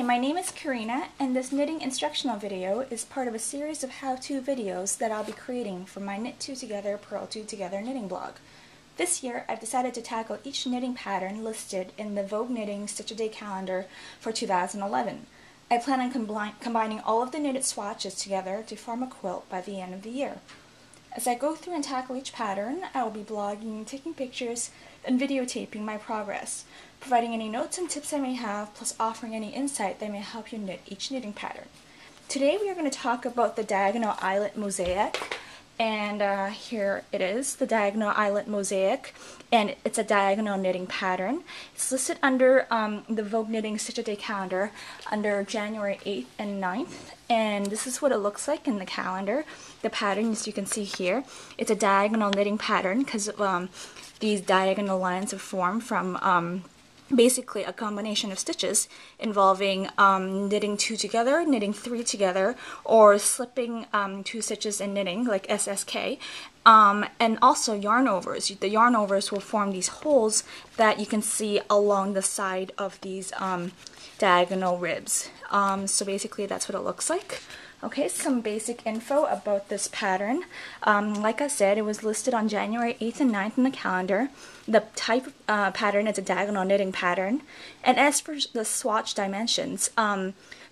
Hi, my name is Karina, and this knitting instructional video is part of a series of how-to videos that I'll be creating for my Knit 2 Together, Purl 2 Together knitting blog. This year, I've decided to tackle each knitting pattern listed in the Vogue Knitting Stitch-A-Day calendar for 2011. I plan on combining all of the knitted swatches together to form a quilt by the end of the year. As I go through and tackle each pattern, I will be blogging, taking pictures, and videotaping my progress, providing any notes and tips I may have, plus offering any insight that may help you knit each knitting pattern. Today we are going to talk about the Diagonal Eyelet Mosaic, and here it is, the Diagonal Eyelet Mosaic, and it's a diagonal knitting pattern. It's listed under the Vogue Knitting Stitch-A-Day calendar under January 8th and 9th, and this is what it looks like in the calendar. The pattern, as you can see here, it's a diagonal knitting pattern because these diagonal lines are formed from basically a combination of stitches involving knitting 2 together, knitting 3 together, or slipping 2 stitches and knitting, like SSK, and also yarn overs. The yarn overs will form these holes that you can see along the side of these diagonal ribs. So basically that's what it looks like. Okay, some basic info about this pattern. Like I said, it was listed on January 8th and 9th in the calendar. The type of pattern is a diagonal knitting pattern. And as for the swatch dimensions,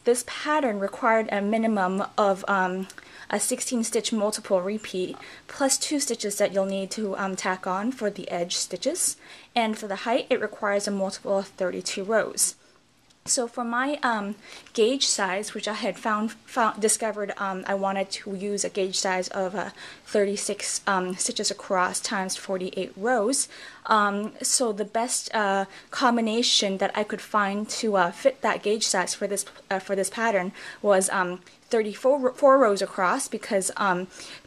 this pattern required a minimum of a 16 stitch multiple repeat plus 2 stitches that you'll need to tack on for the edge stitches. And for the height, it requires a multiple of 32 rows. So for my gauge size, which I had discovered I wanted to use a gauge size of 36 stitches across times 48 rows. So the best combination that I could find to fit that gauge size for this pattern was 34 rows across, because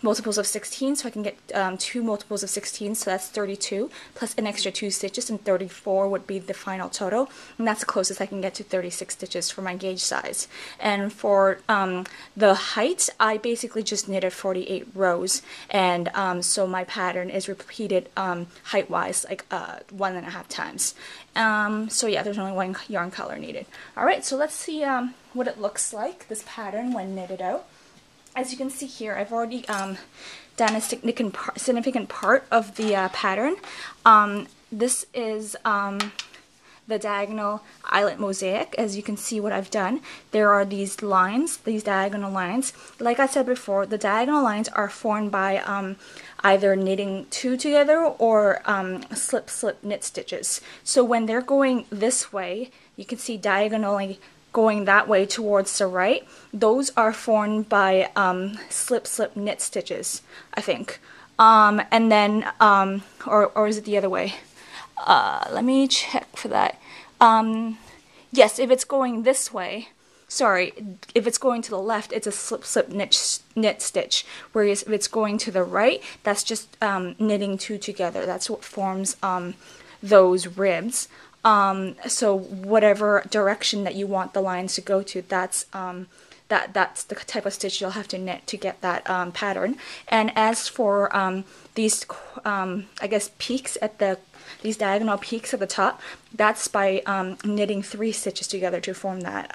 multiples of 16, so I can get 2 multiples of 16, so that's 32, plus an extra 2 stitches, and 34 would be the final total, and that's the closest I can get to 36 stitches for my gauge size. And for the height, I basically just knitted 48 rows, and so my pattern is repeated height-wise like 1.5 times. So yeah, there's only one yarn color needed. Alright, so let's see what it looks like, this pattern, when knitted out. As you can see here, I've already done a significant part of the pattern. This is the Diagonal Eyelet Mosaic. As you can see what I've done, there are these lines, these diagonal lines. Like I said before, the diagonal lines are formed by either knitting 2 together or slip knit stitches. So when they're going this way, you can see diagonally going that way towards the right, those are formed by slip knit stitches, I think. And then, or is it the other way? Let me check for that. Yes, if it's going this way, sorry, if it's going to the left, it's a slip knit stitch, whereas if it's going to the right, that's just knitting 2 together. That's what forms those ribs. So whatever direction that you want the lines to go to, that's the type of stitch you'll have to knit to get that pattern. And as for these, I guess, peaks at these diagonal peaks at the top, that's by knitting 3 stitches together to form that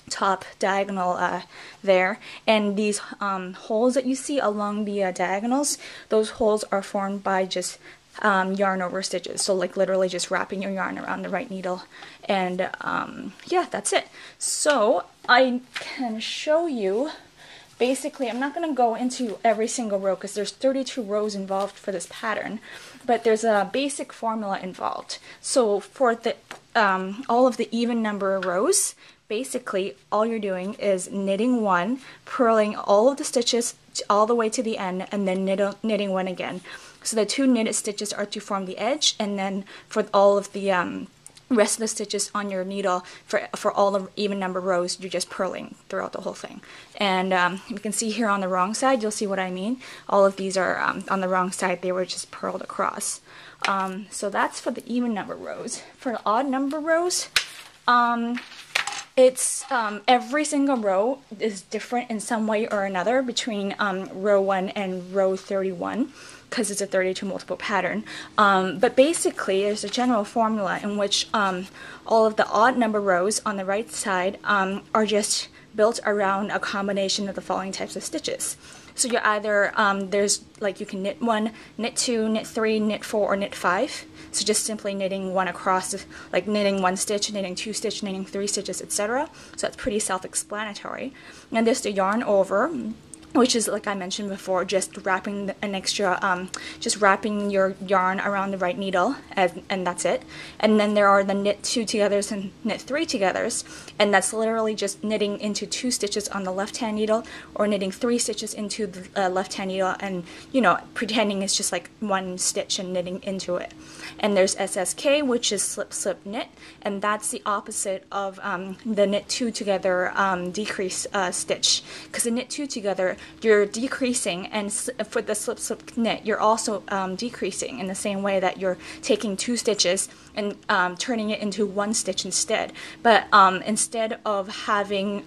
top diagonal there. And these holes that you see along the diagonals, those holes are formed by just yarn over stitches, so like literally just wrapping your yarn around the right needle, and yeah, that's it. So I can show you, basically, I'm not going to go into every single row because there's 32 rows involved for this pattern, but there's a basic formula involved. So for the all of the even number of rows, basically all you're doing is knitting 1, purling all of the stitches all the way to the end, and then knitting 1 again. So the 2 knitted stitches are to form the edge, and then for all of the rest of the stitches on your needle, for all the even number rows, you're just purling throughout the whole thing. And you can see here on the wrong side, you'll see what I mean. All of these are on the wrong side, they were just purled across. So that's for the even number rows. For the odd number rows, it's every single row is different in some way or another between row 1 and row 31. because it's a 32 multiple pattern. But basically, there's a general formula in which all of the odd number rows on the right side are just built around a combination of the following types of stitches. So you're either, there's like you can knit 1, knit 2, knit 3, knit 4, or knit 5. So just simply knitting one across, like knitting 1 stitch, knitting 2 stitch, knitting 3 stitches, etc. So that's pretty self-explanatory. And there's the yarn over, which is, like I mentioned before, just wrapping an extra, just wrapping your yarn around the right needle, and that's it. And then there are the knit 2 togethers and knit 3 togethers, and that's literally just knitting into 2 stitches on the left-hand needle, or knitting 3 stitches into the left-hand needle, and, you know, pretending it's just like 1 stitch and knitting into it. And there's SSK, which is slip, slip, knit, and that's the opposite of the knit 2 together decrease stitch, because the knit 2 together, you're decreasing, and for the slip slip knit you're also decreasing in the same way that you're taking 2 stitches and turning it into 1 stitch instead. But instead of having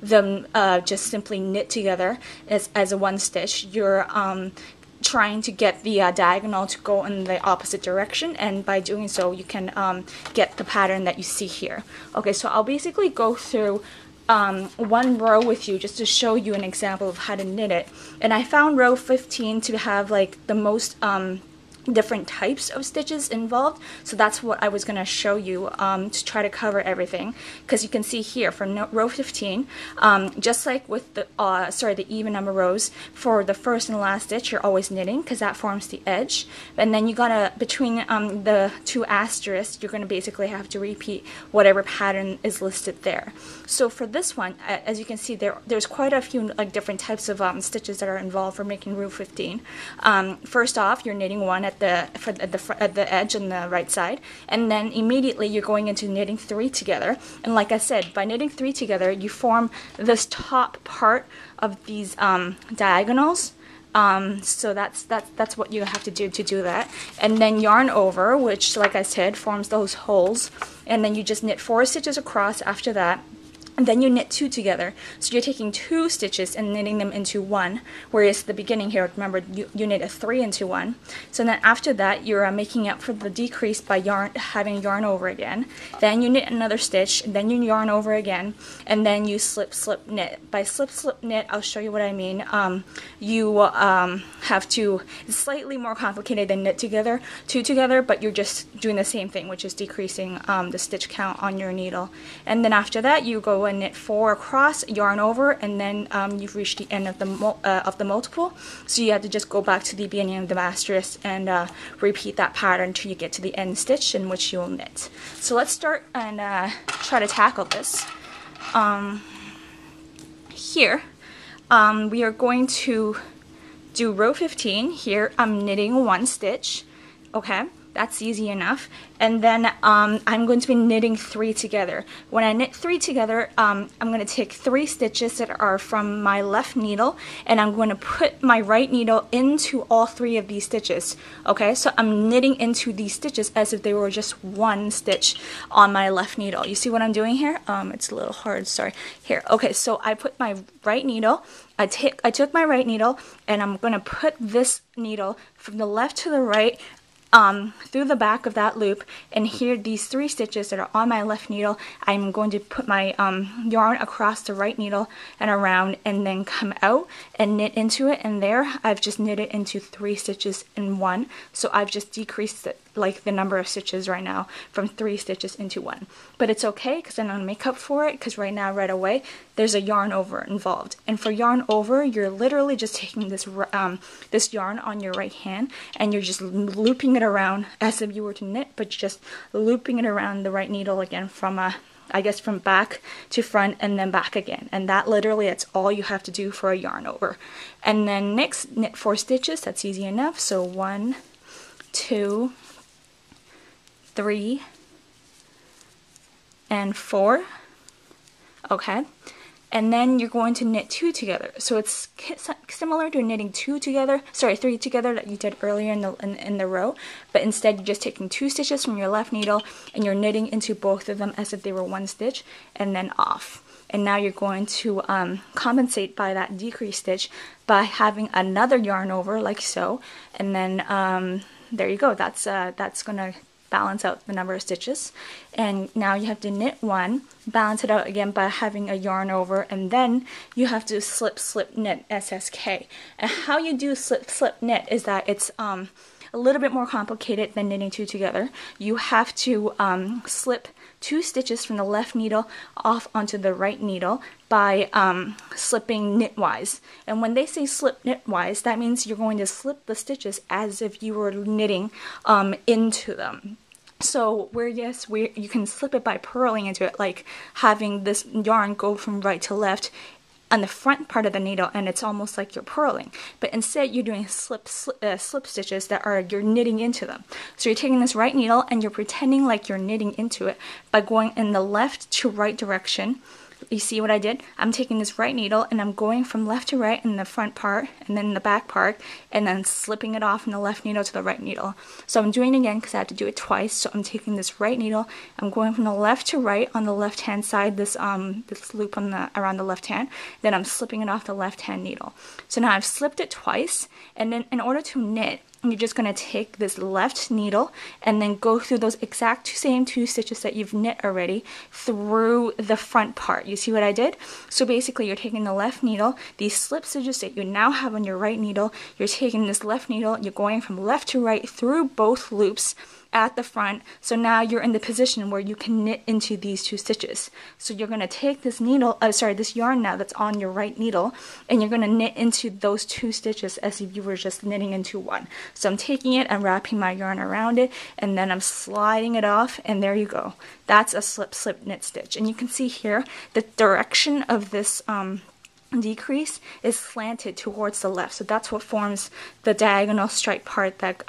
them just simply knit together as a 1 stitch, you're trying to get the diagonal to go in the opposite direction, and by doing so you can get the pattern that you see here. Okay, so I'll basically go through one row with you just to show you an example of how to knit it. And I found row 15 to have like the most different types of stitches involved, so that's what I was going to show you to try to cover everything, because you can see here for row 15, just like with the the even number rows, for the first and last stitch you're always knitting because that forms the edge, and then you gotta, between the 2 asterisks, you're going to basically have to repeat whatever pattern is listed there. So for this one, as you can see, there's quite a few like different types of stitches that are involved for making row 15. First off, you're knitting 1 at the edge on the right side, and then immediately you're going into knitting 3 together. And like I said, by knitting 3 together, you form this top part of these diagonals. So that's what you have to do that. And then yarn over, which, like I said, forms those holes, and then you just knit 4 stitches across after that. And then you knit 2 together. So you're taking 2 stitches and knitting them into 1, whereas the beginning here, remember, you knit a 3 into 1. So then after that, you're making up for the decrease by having yarn over again. Then you knit another stitch, then you yarn over again, and then you slip, slip, knit. By slip, slip, knit, I'll show you what I mean. You have to, it's slightly more complicated than knit together, 2 together, but you're just doing the same thing, which is decreasing the stitch count on your needle. And then after that, you go and knit 4 across, yarn over, and then you've reached the end of the multiple. So you have to just go back to the beginning of the asterisk and repeat that pattern until you get to the end stitch in which you'll knit. So let's start and try to tackle this. Here we are going to do row 15. Here I'm knitting 1 stitch. Okay, that's easy enough. And then I'm going to be knitting 3 together. When I knit 3 together, I'm going to take 3 stitches that are from my left needle, and I'm going to put my right needle into all 3 of these stitches. Okay, so I'm knitting into these stitches as if they were just 1 stitch on my left needle. You see what I'm doing here? It's a little hard, sorry. Here, okay, so I put my right needle, I took my right needle, and I'm going to put this needle from the left to the right through the back of that loop, and here these 3 stitches that are on my left needle, I'm going to put my yarn across the right needle and around, and then come out and knit into it, and there I've just knitted into 3 stitches in 1. So I've just decreased it, like the number of stitches right now, from 3 stitches into 1. But it's okay, because I'm going to make up for it, because right now, right away, there's a yarn over involved. And for yarn over, you're literally just taking this this yarn on your right hand, and you're just looping it around as if you were to knit, but just looping it around the right needle again from I guess from back to front and then back again. And that literally, that's all you have to do for a yarn over. And then next, knit 4 stitches. That's easy enough. So 1, 2, 3, and 4. Okay, and then you're going to knit 2 together. So it's similar to knitting 3 together that you did earlier in the row, but instead you're just taking 2 stitches from your left needle and you're knitting into both of them as if they were 1 stitch, and then off. and now you're going to compensate by that decrease stitch by having another yarn over like so, and then there you go. That's gonna balance out the number of stitches. And now you have to knit one, balance it out again by having a yarn over, and then you have to slip slip knit SSK. And how you do slip slip knit is that it's a little bit more complicated than knitting two together. You have to slip 2 stitches from the left needle off onto the right needle by slipping knitwise. And when they say slip knitwise, that means you're going to slip the stitches as if you were knitting into them. So you can slip it by purling into it, like having this yarn go from right to left on the front part of the needle, and it's almost like you're purling. But instead you're doing slip stitches that are you're knitting into them. So you're taking this right needle and you're pretending like you're knitting into it by going in the left to right direction. You see what I did? I'm taking this right needle and I'm going from left to right in the front part and then the back part, and then slipping it off from the left needle to the right needle. So I'm doing it again because I have to do it twice. So I'm taking this right needle, I'm going from the left to right on the left hand side, this loop on around the left hand, then I'm slipping it off the left hand needle. So now I've slipped it twice, and then in order to knit, you're just going to take this left needle and then go through those exact same 2 stitches that you've knit already through the front part. You see what I did? So basically you're taking the left needle, these slip stitches that you now have on your right needle, you're taking this left needle, you're going from left to right through both loops at the front. So now you're in the position where you can knit into these 2 stitches. So you're going to take this this yarn now that's on your right needle, and you're going to knit into those 2 stitches as if you were just knitting into one. So I'm taking it, I'm wrapping my yarn around it, and then I'm sliding it off, and there you go. That's a slip slip knit stitch. And you can see here the direction of this decrease is slanted towards the left. So that's what forms the diagonal stripe part that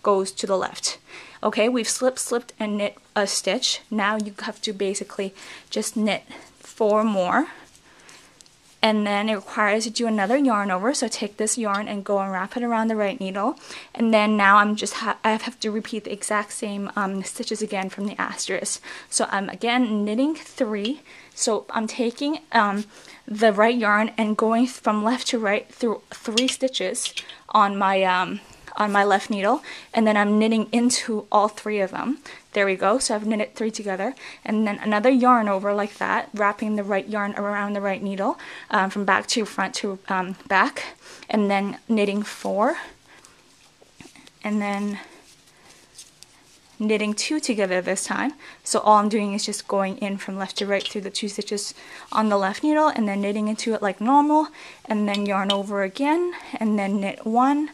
goes to the left. Okay, we've slipped and knit a stitch. Now you have to basically just knit 4 more, and then it requires you to do another yarn over. So take this yarn and go and wrap it around the right needle, and then now I have to repeat the exact same stitches again from the asterisk. So I'm again knitting 3. So I'm taking the right yarn and going from left to right through 3 stitches on my left needle, and then I'm knitting into all 3 of them. There we go. So I've knitted 3 together, and then another yarn over like that, wrapping the right yarn around the right needle from back to front to back, and then knitting 4, and then knitting 2 together this time. So all I'm doing is just going in from left to right through the 2 stitches on the left needle, and then knitting into it like normal, and then yarn over again, and then knit 1,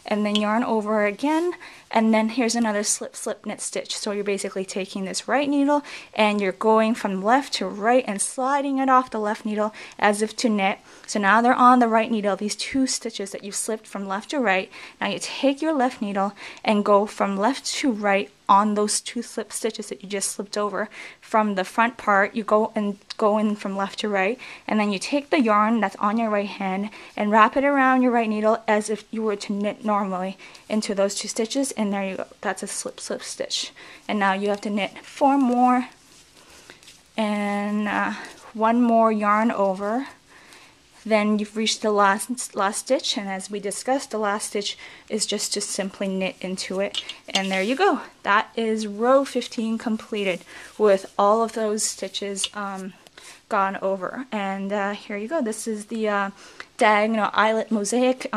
and then yarn over again, and then here's another slip slip knit stitch. So you're basically taking this right needle and you're going from left to right and sliding it off the left needle as if to knit. So now they're on the right needle, these 2 stitches that you've slipped from left to right. Now you take your left needle and go from left to right on those 2 slip stitches that you just slipped over from the front part. You go in from left to right, and then you take the yarn that's on your right hand and wrap it around your right needle as if you were to knit normally into those 2 stitches, and there you go. That's a slip slip stitch. And now you have to knit 4 more and 1 more yarn over. Then you've reached the last stitch, and as we discussed, the last stitch is just to simply knit into it, and there you go. That is row 15 completed with all of those stitches gone over. And here you go. This is the Diagonal Eyelet Mosaic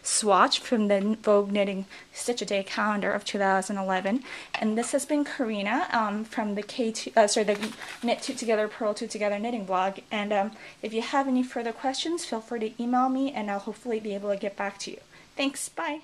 swatch from the Vogue Knitting Stitch a Day calendar of 2011, and this has been Karina from the the Knit Two Together, Purl Two Together knitting blog. And if you have any further questions, feel free to email me, and I'll hopefully be able to get back to you. Thanks. Bye.